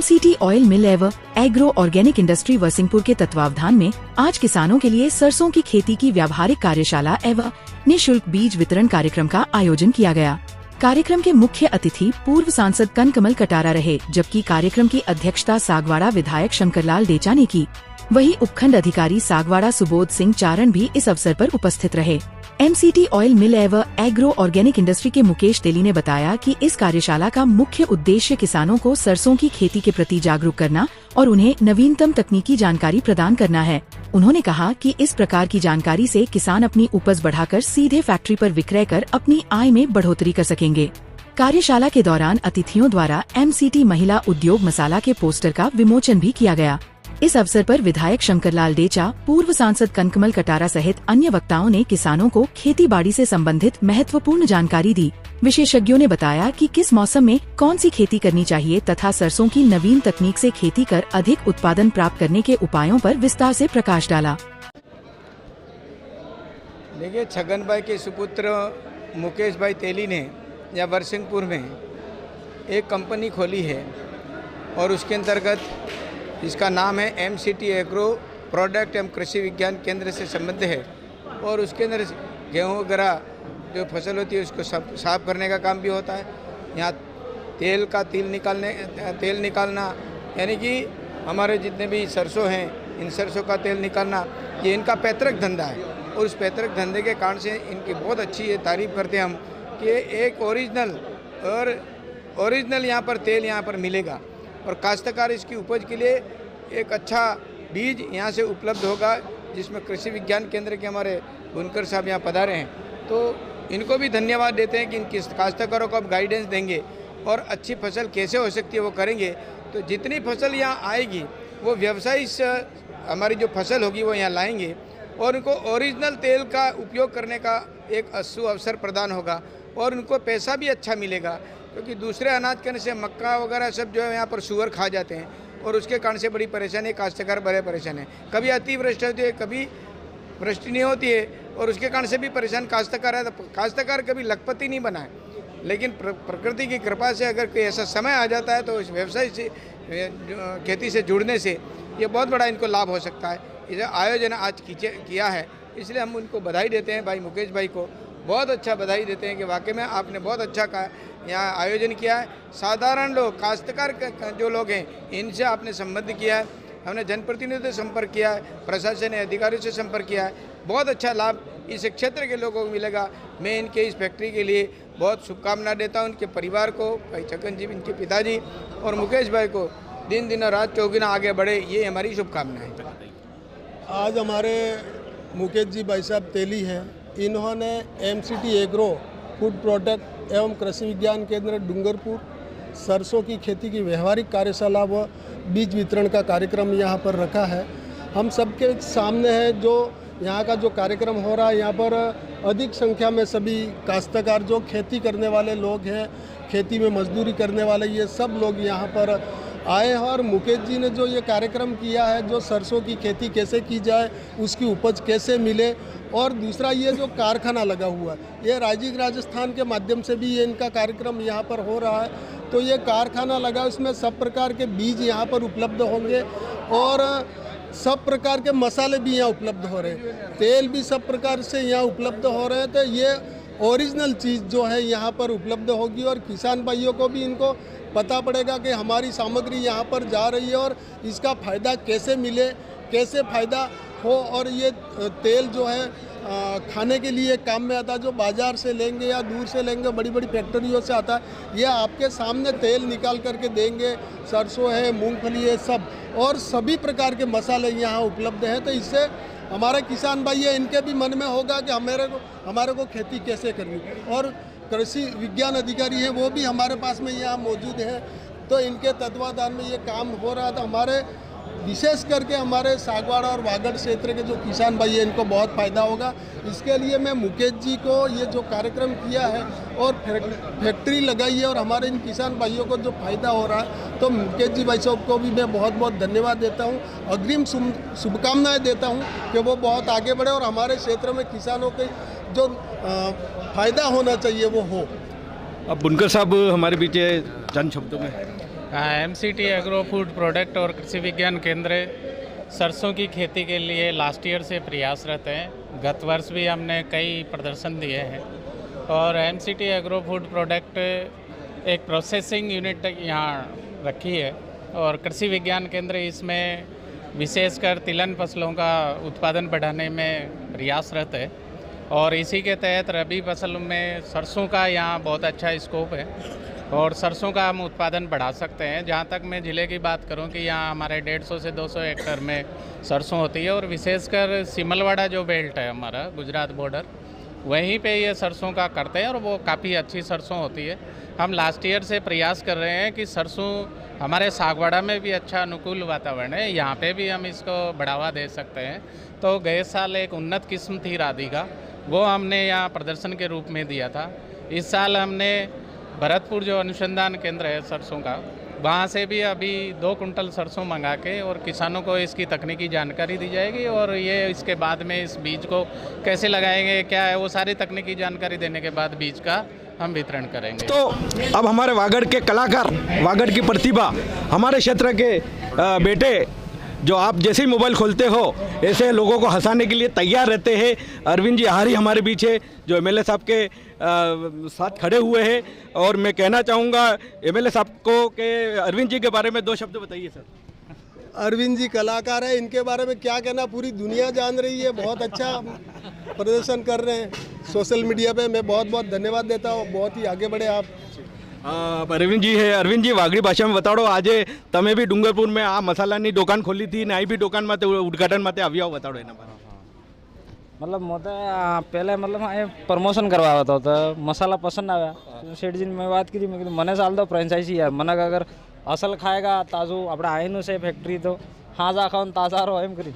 MCT oil मिल एवं agro organic industry वसिंहपुर के तत्वावधान में आज किसानों के लिए सरसों की खेती की व्यावहारिक कार्यशाला एवं निःशुल्क बीज वितरण कार्यक्रम का आयोजन किया गया। कार्यक्रम के मुख्य अतिथि पूर्व सांसद कनकमल कटारा रहे, जबकि कार्यक्रम की अध्यक्षता सागवाड़ा विधायक शंकरलाल डेचा ने की। वहीं उपखंड अधिकारी सागवाड़ा सुबोध सिंह चारण भी इस अवसर पर उपस्थित रहे। MCT ऑयल मिल एवं एग्रो ऑर्गेनिक इंडस्ट्री के मुकेश तेली ने बताया कि इस कार्यशाला का मुख्य उद्देश्य किसानों को सरसों की खेती के प्रति जागरूक करना और उन्हें नवीनतम तकनीकी जानकारी प्रदान करना है। उन्होंने कहा कि इस प्रकार की जानकारी से किसान अपनी उपज बढ़ाकर सीधे फैक्ट्री पर विक्रय कर अपनी आय में बढ़ोतरी कर सकेंगे। कार्यशाला के दौरान अतिथियों द्वारा MCT महिला उद्योग मसाला के पोस्टर का विमोचन भी किया गया। इस अवसर पर विधायक शंकरलाल डेचा, पूर्व सांसद कनकमल कटारा सहित अन्य वक्ताओं ने किसानों को खेती बाड़ी से संबंधित महत्वपूर्ण जानकारी दी। विशेषज्ञों ने बताया कि किस मौसम में कौन सी खेती करनी चाहिए तथा सरसों की नवीन तकनीक से खेती कर अधिक उत्पादन प्राप्त करने के उपायों पर विस्तार से प्रकाश डाला। देखिए, छगन भाई के सुपुत्र मुकेश भाई तेली ने या वरसिंहपुर में एक कंपनी खोली है और उसके अंतर्गत इसका नाम है MCT एग्रो प्रोडक्ट एवं कृषि विज्ञान केंद्र से संबद्ध है और उसके अंदर गेहूँ वगैरह जो फसल होती है उसको साफ करने का काम भी होता है। यहाँ तेल निकालना यानी कि हमारे जितने भी सरसों हैं इन सरसों का तेल निकालना ये इनका पैतृक धंधा है और उस पैतृक धंधे के कारण से इनकी बहुत अच्छी ये तारीफ़ करते हैं हम कि एक ओरिजिनल यहाँ पर तेल यहाँ पर मिलेगा और काश्तकार इसकी उपज के लिए एक अच्छा बीज यहाँ से उपलब्ध होगा, जिसमें कृषि विज्ञान केंद्र के हमारे बुनकर साहब यहाँ पधारे हैं। तो इनको भी धन्यवाद देते हैं कि इन काश्तकारों को अब गाइडेंस देंगे और अच्छी फसल कैसे हो सकती है वो करेंगे। तो जितनी फसल यहाँ आएगी वो व्यवसायी हमारी जो फसल होगी वो यहाँ लाएंगे और उनको ओरिजिनल तेल का उपयोग करने का एक अवसर प्रदान होगा और उनको पैसा भी अच्छा मिलेगा, क्योंकि दूसरे अनाज करने से मक्का वगैरह सब जो है यहाँ पर सुअर खा जाते हैं और उसके कारण से बड़ी परेशानी, काश्तकार बड़े परेशान है। कभी अतिवृष्टि होती है, कभी वृष्टि नहीं होती है और उसके कारण से भी परेशान काश्तकार है। तो काश्तकार कभी लखपति नहीं बना है, लेकिन प्रकृति की कृपा से अगर कोई ऐसा समय आ जाता है तो इस व्यवसाय से खेती से जुड़ने से ये बहुत बड़ा इनको लाभ हो सकता है। इसे आयोजन आज किया है, इसलिए हम उनको बधाई देते हैं। भाई मुकेश भाई को बहुत अच्छा बधाई देते हैं कि वाकई में आपने बहुत अच्छा यहाँ आयोजन किया है। साधारण लोग, काश्तकार जो लोग हैं इनसे आपने संबंध किया है, हमने जनप्रतिनिधियों से संपर्क किया है, प्रशासन ने अधिकारियों से संपर्क किया है। बहुत अच्छा लाभ इस क्षेत्र के लोगों को मिलेगा। मैं इनके इस फैक्ट्री के लिए बहुत शुभकामना देता हूँ। उनके परिवार को, भाई छगन जी, इनके पिताजी और मुकेश भाई को दिन दिन रात चौगुना आगे बढ़े, ये हमारी शुभकामना है। आज हमारे मुकेश जी भाई साहब तेली हैं, इन्होंने MCT एग्रो फूड प्रोडक्ट एवं कृषि विज्ञान केंद्र डूंगरपुर सरसों की खेती की व्यवहारिक कार्यशाला व बीज वितरण का कार्यक्रम यहाँ पर रखा है। हम सबके सामने है जो यहाँ का जो कार्यक्रम हो रहा है। यहाँ पर अधिक संख्या में सभी काश्तकार जो खेती करने वाले लोग हैं, खेती में मजदूरी करने वाले, ये सब लोग यहाँ पर आए हैं और मुकेश जी ने जो ये कार्यक्रम किया है, जो सरसों की खेती कैसे की जाए, उसकी उपज कैसे मिले, और दूसरा ये जो कारखाना लगा हुआ है, ये राजस्थान के माध्यम से भी ये इनका कार्यक्रम यहाँ पर हो रहा है। तो ये कारखाना लगा, इसमें सब प्रकार के बीज यहाँ पर उपलब्ध होंगे और सब प्रकार के मसाले भी यहाँ उपलब्ध हो रहे हैं, तेल भी सब प्रकार से यहाँ उपलब्ध हो रहे हैं। तो ये ओरिजिनल चीज़ जो है यहाँ पर उपलब्ध होगी और किसान भाइयों को भी इनको पता पड़ेगा कि हमारी सामग्री यहाँ पर जा रही है और इसका फ़ायदा कैसे मिले, कैसे फ़ायदा हो। और ये तेल जो है खाने के लिए काम में आता है, जो बाज़ार से लेंगे या दूर से लेंगे, बड़ी बड़ी फैक्ट्रियों से आता है, ये आपके सामने तेल निकाल करके देंगे। सरसों है, मूंगफली है, सब और सभी प्रकार के मसाले यहाँ उपलब्ध हैं। तो इससे हमारे किसान भाई है, इनके भी मन में होगा कि हमारे को खेती कैसे करनी। और कृषि विज्ञान अधिकारी हैं, वो भी हमारे पास में यहाँ मौजूद हैं। तो इनके तत्वाधान में ये काम हो रहा था। हमारे विशेष करके हमारे सागवाड़ा और वागड़ क्षेत्र के जो किसान भाई हैं, इनको बहुत फ़ायदा होगा। इसके लिए मैं मुकेश जी को ये जो कार्यक्रम किया है और फैक्ट्री लगाई है और हमारे इन किसान भाइयों को जो फ़ायदा हो रहा है, तो मुकेश जी भाई साहब को भी मैं बहुत बहुत धन्यवाद देता हूँ, अग्रिम शुभकामनाएँ देता हूँ कि वो बहुत आगे बढ़े और हमारे क्षेत्र में किसानों के जो फ़ायदा होना चाहिए वो हो। अब बुनकर साहब हमारे बीच चंद शब्दों में MCT एग्रो फूड प्रोडक्ट और कृषि विज्ञान केंद्र सरसों की खेती के लिए लास्ट ईयर से प्रयासरत हैं। गत वर्ष भी हमने कई प्रदर्शन दिए हैं और MCT एग्रो फूड प्रोडक्ट एक प्रोसेसिंग यूनिट यहाँ रखी है और कृषि विज्ञान केंद्र इसमें विशेषकर तिलहन फसलों का उत्पादन बढ़ाने में प्रयासरत है और इसी के तहत रबी फसल में सरसों का यहाँ बहुत अच्छा स्कोप है और सरसों का हम उत्पादन बढ़ा सकते हैं। जहाँ तक मैं ज़िले की बात करूँ कि यहाँ हमारे 150 से 200 हेक्टेयर में सरसों होती है और विशेषकर सिमलवाड़ा जो बेल्ट है हमारा गुजरात बॉर्डर, वहीं पे ये सरसों का करते हैं और वो काफ़ी अच्छी सरसों होती है। हम लास्ट ईयर से प्रयास कर रहे हैं कि सरसों हमारे सागवाड़ा में भी अच्छा अनुकूल वातावरण है, यहाँ पे भी हम इसको बढ़ावा दे सकते हैं। तो गए साल एक उन्नत किस्म थी राधिका, वो हमने यहाँ प्रदर्शन के रूप में दिया था। इस साल हमने भरतपुर जो अनुसंधान केंद्र है सरसों का, वहाँ से भी अभी 2 कुंटल सरसों मंगा के और किसानों को इसकी तकनीकी जानकारी दी जाएगी और ये इसके बाद में इस बीज को कैसे लगाएंगे, क्या है, वो सारी तकनीकी जानकारी देने के बाद बीज का हम वितरण करेंगे। तो अब हमारे वागड़ के कलाकार, वागड़ की प्रतिभा, हमारे क्षेत्र के बेटे जो आप जैसे ही मोबाइल खोलते हो ऐसे लोगों को हंसाने के लिए तैयार रहते हैं। अरविंद जी हारी हमारे बीच है जो एमएलए साहब के साथ खड़े हुए हैं और मैं कहना चाहूँगा एमएलए साहब को कि अरविंद जी के बारे में 2 शब्द बताइए सर। अरविंद जी कलाकार है, इनके बारे में क्या कहना, पूरी दुनिया जान रही है। बहुत अच्छा प्रदर्शन कर रहे हैं सोशल मीडिया पे, मैं बहुत बहुत धन्यवाद देता हूँ। बहुत ही आगे बढ़े आप। अरविंद जी है, अरविंद जी वागड़ी भाषा में बताड़ो, આજે તમે બી ડુંગરપુર में આ મસાલાની દુકાન ખોલી હતી ને આ બી દુકાન માટે ઉદ્ઘાટન માટે આવ્યા હો, बताड़ो એના બારે। मतलब मैं पहले मतलब प्रमोशन करवाया था तो मसाला पसंद आया तो सेठ जी ने मैं बात की थी, मैं मने साल तो फ्रेंचाइजी है मन अगर असल खाएगा ताजू अपने आईनु से फैक्ट्री तो हाँ जा खाओ ताजा रहो एम करी।